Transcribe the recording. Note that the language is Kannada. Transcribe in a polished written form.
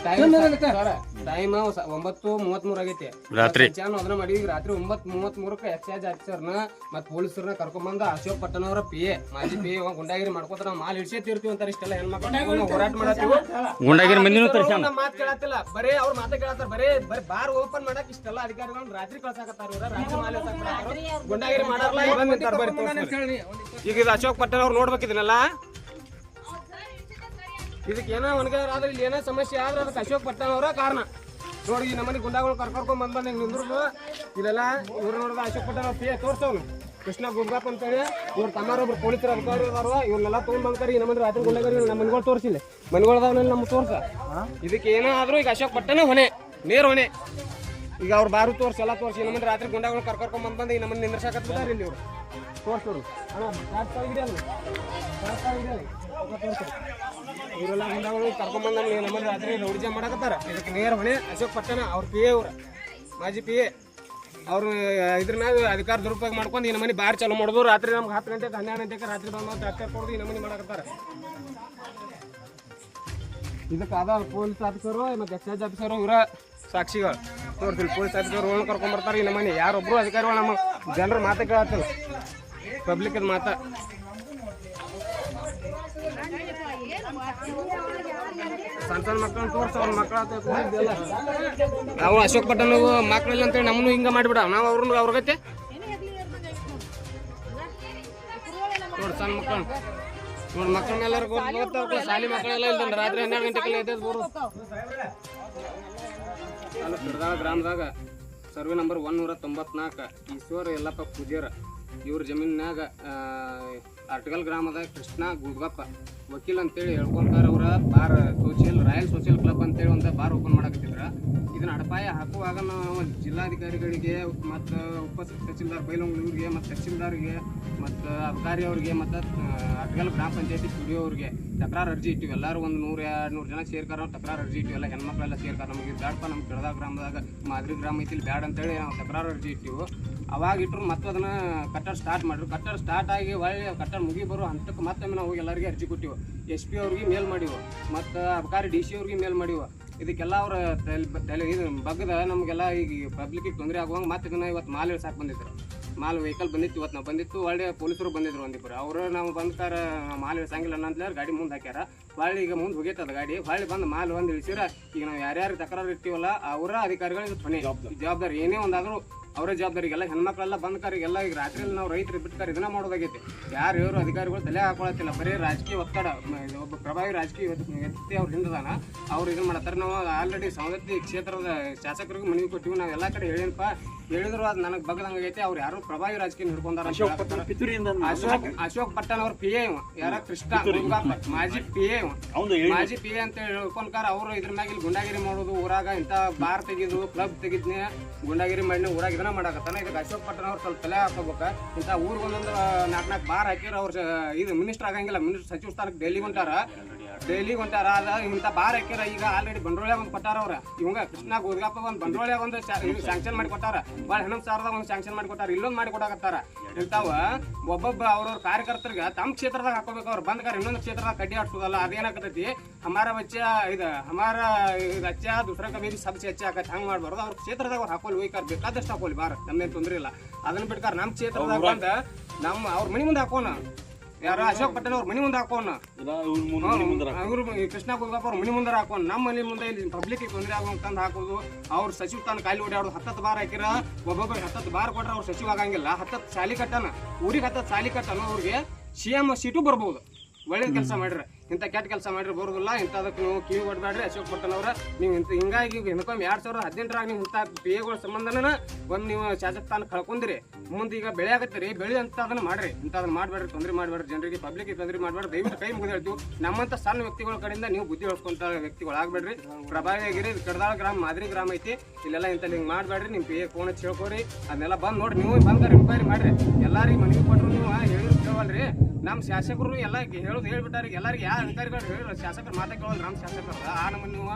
ಟೈಮ್ 9:33 ಆಗೈತಿ ರಾತ್ರಿ ಅದನ್ನ ಮಾಡಿ ರಾತ್ರಿ 9:33 ಎಕ್ಸೈಸ್ ಆಫೀಸರ್ನ ಮತ್ ಪೊಲೀಸರನ್ನ ಕರ್ಕೊಂಡ್ ಅಶೋಕ್ ಪಟ್ಟಣ ಅವರ PA ಮಾಜಿ PA ಗುಂಡಾಗಿರಿ ಮಾಡ್ಕೋತಾರ ಮಾಲ್ ಇಡ್ಸೇತಿರ್ತೀವಿ ಅಂತಾರ ಇಷ್ಟೆಲ್ಲ ಹೆಣ್ಮಕ್ಳು ಹೋರಾಟ ಮಾಡತ್ತೀವಿ ಗುಂಡಾಗಿರಿ ಮಂದಿನೂ ತರ್ಸ್ಯಾನ ಮಾತು ಕೇಳತ್ತಿಲ್ಲ ಬರೇ ಅವ್ರ ಮಾತ ಕೇಳತ್ತಾರ ಬರೇ ಬಾರ್ ಓಪನ್ ಮಾಡಕ್ ಇಷ್ಟೆಲ್ಲ ಅಧಿಕಾರಿಗಳನ್ನ ರಾತ್ರಿ ಕಳ್ಸಾಕತ್ತಾರ ಇವ್ರ ರಾತ್ರಿ ಮಾಲ್ ಎತ್ತಾಕತ್ತಾರ ಗುಂಡಾಗಿರಿ ಮಾಡಾರಲ್ಲ ಬಂದ್ ನಿಂತಾರ ಬರೀ ಈಗ ಇದು ಅಶೋಕ್ ಪಟ್ಟಣ ಅವ್ರು ನೋಡ್ಬೇಕಿದನಲ್ಲ ಇದಕ್ಕೆ ಏನೋ ಒಣಗಾರ ಇಲ್ಲಿ ಏನೋ ಸಮಸ್ಯೆ ಆದ್ರೆ ಅದಕ್ಕೆ ಅಶೋಕ್ ಪಟ್ಟಣ ಅವರ ಕಾರಣ ನೋಡಿ ಈ ನಮ್ಮನೆ ಗುಂಡಾಗಳು ಕರ್ಕೊಂಡ್ ಬಂದ್ ಹಿಂಗೆ ನಿಂದ್ರು ಇಲ್ಲೆಲ್ಲ ಇವ್ರು ನೋಡಿದ ಅಶೋಕ್ ಪಟ್ಟಣ PA ತೋರ್ಸವ್ನು ಕೃಷ್ಣ ಗುಡ್ಗಾಪ್ ಅಂತೇಳಿ ಇವ್ರ ತಮ್ಮಾರೊಬ್ರು ಪೊಲೀಸರು ಅಧಿಕಾರಿ ಅದಾರ ಇವ್ರನ್ನೆಲ್ಲ ತೊಗೊಂಡ್ ಬಂದ್ತಾರೆ ಈ ನಮ್ಮನೆ ರಾತ್ರಿ ಗುಂಡಾಗರಿ ನಮ್ಮ ಮನೆಗಳು ತೋರಿಸಿಲ್ಲ ಮನೆಗಳದಾವನಲ್ಲಿ ನಮ್ಮ ತೋರ್ಸ ಇದಕ್ಕೆ ಏನೋ ಆದ್ರೂ ಈಗ ಅಶೋಕ್ ಪಟ್ಟಣ ಹೊಣೆ ನೇರ ಹೊಣೆ ಈಗ ಅವ್ರು ಬಾರು ತೋರ್ಸಿ ಎಲ್ಲ ತೋರಿಸಿ ನಮ್ಮನೆ ರಾತ್ರಿ ಗುಂಡಾಗಳು ಕರ್ಕೊಂಡ್ ಬಂದು ಈ ನಮ್ಮನೆ ನಿಂದ್ರಸಾಕತ್ತಾರೆ ಇಲ್ಲಿ ಇವ್ರು ತೋರ್ಸೋರು ಇವರೆಲ್ಲ ಗುಂಡಾಗಳು ಕರ್ಕೊಂಡ್ಬಂದು ನಮ್ಮಲ್ಲಿ ರಾತ್ರಿ ರೌಡಿಜ ಮಾಡಕತ್ತಾರ ಇದಕ್ಕೆ ನೇರ ಹೊಣೆ ಅಶೋಕ್ ಪಟ್ಟಣ ಅವ್ರ PA ಅವ್ರ ಮಾಜಿ PA ಅವ್ರು ಇದ್ರ ಮ್ಯಾಗ ಅಧಿಕಾರ ದುರುಪಯೋಗ ಮಾಡ್ಕೊಂಡು ಈ ನಮ್ಮನೆ ಬಾರ್ ಚಾಲು ಮಾಡೋದು ರಾತ್ರಿ ನಮ್ಗೆ 10 ಗಂಟೆಗೆ 12 ಗಂಟೆಗೆ ರಾತ್ರಿ ಬಂದು ಟ್ರ್ಯಾಕ್ಟರ್ ಕೊಡೋದು ಈ ನಮ್ಮನೆ ಮಾಡಕತ್ತಾರ ಇದಕ್ಕೆ ಅದ ಪೊಲೀಸ್ ಆಫೀಸರು ಮತ್ತು ಎಕ್ಸೈಸ್ ಆಫೀಸರು ಇವರ ಸಾಕ್ಷಿಗಳು ತೋರಿಸಿಲ್ಲ ಪೊಲೀಸ್ ಆಫೀಸರ್ ಕರ್ಕೊಂಡ್ಬರ್ತಾರೆ ಈ ನಮ್ಮನೆ ಯಾರೊಬ್ಬರು ಅಧಿಕಾರಿಗಳು ನಮ್ಮ ಜನರ ಮಾತಾ ಕೇಳತ್ತಿಲ್ಲ ಪಬ್ಲಿಕ್ ಮಾತಾ ಸಣ್ಣ ಮಕ್ಕಳನ್ನ ತೋರ್ಸ ಅವ್ರ ಮಕ್ಕಳ ನಾವು ಅಶೋಕ್ ಪಟ್ಟಣ ಮಕ್ಕಳಿಲ್ಲ ಅಂತೇಳಿ ನಮ್ಮನ್ನು ಹಿಂಗ ಮಾಡಿಬಿಡ ನಾವು ಅವ್ರಗತ್ತೆ ನೋಡಿ ಸಣ್ಣ ಮಕ್ಕಳು ನೋಡಿ ಮಕ್ಕಳನ್ನೆಲ್ಲರೂ ಗೊತ್ತಾಗ ಶಾಲಿ ಮಕ್ಕಳೆಲ್ಲ ಇಲ್ಲ ರಾತ್ರಿ 12 ಗಂಟೆಗೆಲ್ಲ ಎದ್ದೇದು ಬರು ಗ್ರಾಮದಾಗ ಸರ್ವೆ ನಂಬರ್ 194 ಈಶ್ವರ ಯಲ್ಲಪ್ಪ ಪೂಜಾರ ಇವ್ರ ಜಮೀನಾಗ ಅರ್ಟಗಲ್ ಗ್ರಾಮದ ಕೃಷ್ಣ ಗುಡ್ಗಪ್ಪ ವಕೀಲ್ ಅಂತೇಳಿ ಹೇಳ್ಕೊಂತಾರ ಅವ್ರ ಬಾರ್ ರಾಯಲ್ ಸೋಷಿಯಲ್ ಕ್ಲಬ್ ಅಂತೇಳಿ ಒಂದು ಬಾರ್ ಓಪನ್ ಮಾಡಕತ್ತಿದ್ರ ಇದನ್ನ ಅಡಪಾಯ ಹಾಕುವಾಗ ನಾವು ಜಿಲ್ಲಾಧಿಕಾರಿಗಳಿಗೆ ಮತ್ತು ಉಪ ತಹಸೀಲ್ದಾರ್ ಬೈಲೊಂಗ್ಳೂರಿಗೆ ಮತ್ತು ತಹಸೀಲ್ದಾರ್ಗೆ ಮತ್ತು ಅಧಿಕಾರಿ ಅವ್ರಿಗೆ ಮತ್ತು ಅರ್ಟಗಲ್ ಗ್ರಾಮ ಪಂಚಾಯತಿ ಸ್ಟುಡಿಯೋ ಅವ್ರಿಗೆ ತಕರಾರು ಅರ್ಜಿ ಇಟ್ಟಿವಿ ಎಲ್ಲರೂ ಒಂದು 100-200 ಜನ ಸೇರ್ಕಾರ ತಕರಾರು ಅರ್ಜಿ ಇಟ್ಟಿವಿ ಎಲ್ಲ ಹೆಣ್ಮಕ್ಳೆಲ್ಲ ಸೇರ್ಕಾರ ನಮಗೆ ಬ್ಯಾಡಪ್ಪ ನಮ್ಮ ಕೆಳದಾಗ ಗ್ರಾಮದಾಗ ಮಾದರಿ ಗ್ರಾಮ ಐತಿ ಬ್ಯಾಡ ಅಂತೇಳಿ ನಾವು ತಕರಾರು ಅರ್ಜಿ ಇಟ್ಟಿವು ಅವಾಗ ಇಟ್ಟರು ಮತ್ತೆ ಅದನ್ನು ಕಟ್ಟಡ ಸ್ಟಾರ್ಟ್ ಮಾಡಿದ್ರು ಕಟ್ಟಡ ಸ್ಟಾರ್ಟ್ ಆಗಿ ಒಳ್ಳೆ ಕಟ್ಟಡ ಮುಗಿ ಬರೋ ಹಂತಕ್ಕೆ ಮತ್ತೊಮ್ಮೆ ನಾವು ಹೋಗಿ ಎಲ್ಲರಿಗೆ ಅರ್ಜಿ ಕೊಟ್ಟಿವು SP ಅವ್ರಿಗೆ ಮೇಲ್ ಮಾಡಿವು ಮತ್ತು ಅಬಕಾರಿ DC ಅವ್ರಿಗೆ ಮೇಲ್ ಮಾಡಿವು ಇದಕ್ಕೆಲ್ಲ ಅವ್ರ ತಲೆ ಇದು ಬಗ್ಗದ ನಮಗೆಲ್ಲ ಈಗ ಪಬ್ಲಿಕ್ಕಿಗೆ ತೊಂದರೆ ಆಗುವಂಗೆ ಮತ್ತೆ ಇದನ್ನು ಇವತ್ತು ಮಾಲ್ ಇಳ್ಸಾಕೆ ಬಂದಿದ್ರು ಮಾಲ್ ವೆಹಿಕಲ್ ಬಂದಿತ್ತು ಇವತ್ತು ನಾವು ಬಂದಿತ್ತು ಒಳ್ಳೆ ಪೊಲೀಸರು ಬಂದಿದ್ರು ಒಂದಿಬ್ಬರು ಅವರು ನಾವು ಬಂದ್ಕಾರ ಮಾಲ್ ಇಳಿಸಂಗಿಲ್ಲ ಅಂತೇಳಿ ಗಾಡಿ ಮುಂದೆ ಹಾಕ್ಯಾರ ಹೊಳ್ಳಿ ಈಗ ಮುಂದೆ ಹೋಗೈತದ ಗಾಡಿ ಹೊಳ್ಳಿ ಬಂದು ಮಾಲ್ ಒಂದು ಇಳಿಸಿರ ಈಗ ನಾವು ಯಾರ್ಯಾರು ತಕರಾರು ಇರ್ತೀವಲ್ಲ ಅವರ ಅಧಿಕಾರಿಗಳಿಗೆ ಹೊಣೆ ಜವಾಬ್ದಾರಿ ಏನೇ ಒಂದಾದರೂ ಅವರೇ ಜವಾಬ್ದಾರಿಗೆಲ್ಲ ಹೆಣ್ಮಕ್ಳೆಲ್ಲ ಬಂದ್ಕಾರಿಗೆಲ್ಲ ಈಗ ರಾತ್ರಿ ನಾವು ರೈತರು ಬಿಟ್ಟಾರೆ ಇದನ್ನ ಮಾಡೋದಾಗೈತಿ ಯಾರು ಇವರು ಅಧಿಕಾರಿಗಳು ತಲೆ ಹಾಕೊಳತ್ತಿಲ್ಲ ಬರೀ ರಾಜಕೀಯ ಒತ್ತಡ ಒಬ್ಬ ಪ್ರಭಾವಿ ರಾಜಕೀಯ ವ್ಯಕ್ತಿ ಅವ್ರು ಹಿಂದದಾನ ಅವ್ರು ಇದನ್ನ ಮಾಡ್ತಾರೆ ನಾವು ಆಲ್ರೆಡಿ ಸವದತ್ತಿ ಕ್ಷೇತ್ರದ ಶಾಸಕರಿಗೂ ಮನವಿ ಕೊಟ್ಟಿವಿ ನಾವು ಎಲ್ಲ ಕಡೆ ಹೇಳಿನಪ್ಪ ಹೇಳಿದ್ರು ಅದು ನನಗೆ ಬಗ್ಗದಂಗೈತಿ ಅವ್ರು ಯಾರು ಪ್ರಭಾವಿ ರಾಜಕೀಯ ಹಿಡ್ಕೊಂಡಾರ ಅಶೋಕ್ ಪಟ್ಟಣ ಅವ್ರ PA ಯಾರ ಕೃಷ್ಣ ಮಾಜಿ PA ಮಾಜಿ PA ಅಂತ ಹೇಳ್ಕೊಂಡ್ಕಾರ ಅವರು ಇದ್ರ ಮ್ಯಾಗ ಇಲ್ಲಿ ಗುಂಡಾಗಿರಿ ಮಾಡೋದು ಊರಾಗ ಇಂಥ ಬಾರ್ ತೆಗಿದ್ರು ಕ್ಲಬ್ ತೆಗಿದ್ನೆ ಗುಂಡಾಗಿರಿ ಮಾಡಿ ಊರಾಗ ಇದನ್ನ ಮಾಡಕತ್ತಾನ ಇದಕ್ಕೆ ಅಶೋಕ್ ಪಟ್ಟಣ ಅವ್ರು ಸ್ವಲ್ಪ ತಲೆ ಹಾಕೋಬೇಕ ಇಂಥ ಊರಿಗೆ ಒಂದೊಂದು 4 ಬಾರ್ ಹಾಕಿರ ಅವ್ರು ಇದು ಮಿನಿಸ್ಟರ್ ಆಗಂಗಿಲ್ಲ ಮಿನಿಸ್ಟರ್ ಸಚಿವ ಸ್ಥಾನಕ್ಕೆ ಡೆಲ್ಲಿಗೆ ಹೊಂಟಾರ ಅದ ಇಂಥ ಬಾರ್ ಹಾಕಿರ ಈಗ ಆಲ್ರೆಡಿ ಬಂಡವಾಳ ಒಂದು ಕೊಟ್ಟಾರ ಅವ್ರ ಇವಂಗ ಕೃಷ್ಣ ಗೋದ್ಗಾಪ ಒಂದು ಬಂಡವಾಳ ಒಂದು ಸ್ಯಾಂಕ್ಷನ್ ಮಾಡಿ ಕೊಟ್ಟಾರ ಭಾಳ 11,000 ಒಂದು ಸ್ಯಾಂಕ್ಷನ್ ಮಾಡಿ ಕೊಟ್ಟಾರ ಇಲ್ಲೊಂದು ಮಾಡಿ ಕೊಡಾಕತ್ತಾರ ಇಂಥವ ಒಬ್ಬೊಬ್ಬ ಅವ್ರವ್ರ ಕಾರ್ಯಕರ್ತರಿಗೆ ತಮ್ಮ ಕ್ಷೇತ್ರದಾಗ ಹಾಕೋಬೇಕು ಅವ್ರು ಬಂದ್ಕಾರ ಇನ್ನೊಂದು ಕ್ಷೇತ್ರದಾಗ ಕಡ್ಡಿ ಆಡ್ಸೋದಲ್ಲ ಅದೇನಾಕತೈತಿ ಹಮಾರ ಬಚ್ಚ ಅಚ್ಚ ದುಸರ ಕಬೀರಿ ಸಬ್ಸಿ ಹೆಚ್ಚೆ ಹಾಕತ್ತೆ ಹಂಗೆ ಮಾಡ್ಬಾರ್ದು ಅವ್ರ ಕ್ಷೇತ್ರದಾಗ ಅವ್ರು ಹಾಕೋಲಿ ಹೋಯ್ಕಾರ ಬೇಕಾದಷ್ಟು ಹಾಕೋಲಿ ಬಾರ ನಮ್ದೇನು ತೊಂದರೆ ಇಲ್ಲ ಅದನ್ನ ಬಿಟ್ಕಾರ ನಮ್ಮ ಕ್ಷೇತ್ರದಾಗ ಬಂದ ನಮ್ಮ ಅವ್ರ ಮನೆ ಮುಂದೆ ಹಾಕೋಣ ಯಾರು ಅಶೋಕ್ ಪಟ್ಟಣ ಅವ್ರ ಮನೆ ಮುಂದೆ ಹಾಕೋಣ ಇವ್ರು ಕೃಷ್ಣ ಗುಡ್ಗಪ್ಪ ಅವ್ರ ಮನೆ ಮುಂದೆ ಹಾಕೋಣ ನಮ್ಮ ಮನೆ ಮುಂದೆ ಇಲ್ಲಿ ಪಬ್ಲಿಕ್ ತೊಂದರೆ ಆಗುವಂತಂದು ಹಾಕೋದು ಅವ್ರ ಸಚಿವ ತಾನು ಖಾಲಿ ಓಡಾಡೋದು 10 ಬಾರ್ ಹಾಕಿರ ಒಬ್ಬೊಬ್ಬರಿಗೆ 10 ಬಾರ್ ಕೊಟ್ರೆ ಅವ್ರು ಸಚಿವ ಆಗಂಗಿಲ್ಲ 10 ಶಾಲಿ ಕಟ್ಟನ ಊರಿಗೆ 10 ಶಾಲಿ ಕಟ್ಟನ ಅವ್ರಿಗೆ CM ಸೀಟು ಬರ್ಬೋದು ಒಳ್ಳೇದು ಕೆಲಸ ಮಾಡ್ರಿ ಇಂಥ ಕೆಟ್ಟ ಕೆಲಸ ಮಾಡ್ರಿ ಬರೋದಿಲ್ಲ ಇಂಥದಕ್ಕೆ ನೀವು ಕಿವಿ ಕೊಡ್ಬೇಡ್ರಿ ಅಶೋಕ್ ಪಟ್ಟಣ ಅವ್ರ ನೀವು ಇಂಥ ಹಿಂಗಾಗಿ ಹಿಂದ್ಕೊಮ್ಮೆ 2018ರಾಗ ನೀವು ಇಂಥ PAಗಳ ಸಂಬಂಧನ ಒಂದು ನೀವು ಶಾಸಕ ಸ್ಥಾನ ಕಳ್ಕೊಂಡ್ರಿ ಮುಂದೆ ಈಗ ಬೆಳೆ ಆಗತ್ತೀರಿ ಬೆಳೆ ಅಂತ ಅದನ್ನ ಮಾಡ್ರಿ ಇಂಥದನ್ನ ಮಾಡಬೇಡ್ರಿ ತೊಂದರೆ ಮಾಡಬೇಡ್ರಿ ಜನರಿಗೆ ಪಬ್ಲಿಕ್ಗೆ ತೊಂದರೆ ಮಾಡಬೇಡ್ರಿ ದಯವಿಟ್ಟು ಕೈ ಮುಗಿದು ಹೇಳ್ತೀವಿ ನಮ್ಮಂಥ ಸಣ್ಣ ವ್ಯಕ್ತಿಗಳ ಕಡೆಯಿಂದ ನೀವು ಬುದ್ಧಿ ಹೇಳ್ಕೊಂತ ವ್ಯಕ್ತಿಗಳಾಗಬೇಡ್ರಿ ಪ್ರಭಾವಿಯಾಗಿರಿ ಕಡದಾಳ ಗ್ರಾಮ ಮಾದರಿ ಗ್ರಾಮ ಐತಿ ಇಲ್ಲೆಲ್ಲ ಇಂಥಲ್ಲಿ ಹಿಂಗೆ ಮಾಡಬೇಡ್ರಿ ನಿಮ್ಮ PA ಫೋನ್ ಹಚ್ಚಿ ಹೇಳ್ಕೋರಿ ಅದನ್ನೆಲ್ಲ ಬಂದು ನೋಡ್ರಿ ನೀವು ಬಂದ್ರೆ ಎಂಕ್ವೈರಿ ಮಾಡ್ರಿ ಎಲ್ಲರಿಗೆ ಮನವಿ ಕೊಟ್ಟರು ನೀವು ಹೇಳಿದ್ರು ಕೇಳವಲ್ರಿ ನಮ್ಮ ಶಾಸಕರು ಎಲ್ಲ ಹೇಳ್ಬಿಟ್ಟಾರ ಎಲ್ಲರಿಗೆ ಯಾವ ಅಧಿಕಾರಿಗಳು ಹೇಳಿದ್ರು ಶಾಸಕರು ಮಾತಾ ಕೇಳೋಲ್ಲ ನಮ್ಮ ಶಾಸಕರು ಆ ನಮ್ಮನ್ನು ನೀವು